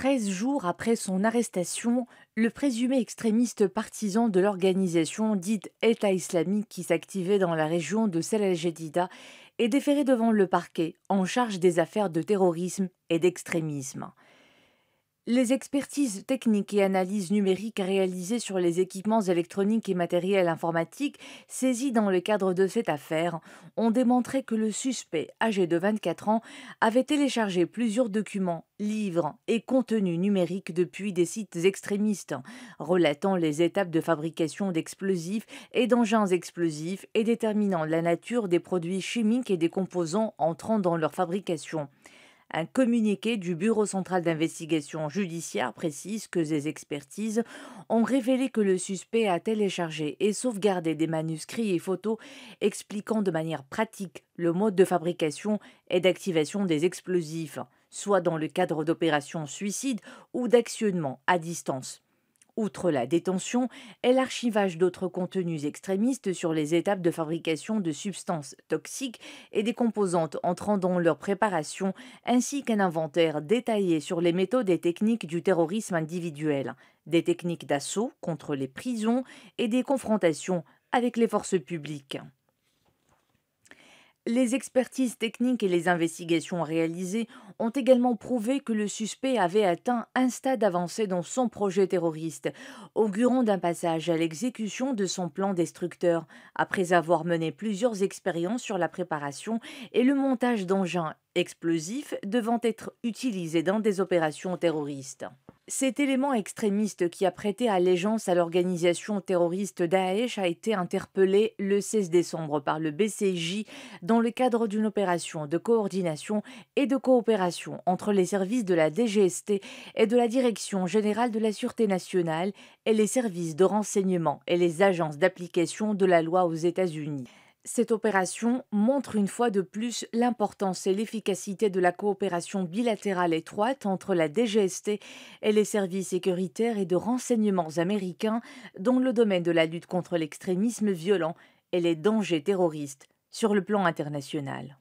13 jours après son arrestation, le présumé extrémiste partisan de l'organisation dite État islamique qui s'activait dans la région de Sel el-Jadida est déféré devant le parquet en charge des affaires de terrorisme et d'extrémisme. Les expertises techniques et analyses numériques réalisées sur les équipements électroniques et matériels informatiques saisis dans le cadre de cette affaire ont démontré que le suspect, âgé de 24 ans, avait téléchargé plusieurs documents, livres et contenus numériques depuis des sites extrémistes, relatant les étapes de fabrication d'explosifs et d'engins explosifs et déterminant la nature des produits chimiques et des composants entrant dans leur fabrication. Un communiqué du Bureau central d'investigation judiciaire précise que ces expertises ont révélé que le suspect a téléchargé et sauvegardé des manuscrits et photos expliquant de manière pratique le mode de fabrication et d'activation des explosifs, soit dans le cadre d'opérations suicides ou d'actionnement à distance. Outre la détention et l'archivage d'autres contenus extrémistes sur les étapes de fabrication de substances toxiques et des composantes entrant dans leur préparation, ainsi qu'un inventaire détaillé sur les méthodes et techniques du terrorisme individuel, des techniques d'assaut contre les prisons et des confrontations avec les forces publiques. Les expertises techniques et les investigations réalisées ont également prouvé que le suspect avait atteint un stade avancé dans son projet terroriste, augurant d'un passage à l'exécution de son plan destructeur, après avoir mené plusieurs expériences sur la préparation et le montage d'engins explosifs devant être utilisés dans des opérations terroristes. Cet élément extrémiste qui a prêté allégeance à l'organisation terroriste Daesh a été interpellé le 16 décembre par le BCJ dans le cadre d'une opération de coordination et de coopération entre les services de la DGST et de la Direction générale de la Sûreté nationale et les services de renseignement et les agences d'application de la loi aux États-Unis. Cette opération montre une fois de plus l'importance et l'efficacité de la coopération bilatérale étroite entre la DGST et les services sécuritaires et de renseignements américains dans le domaine de la lutte contre l'extrémisme violent et les dangers terroristes sur le plan international.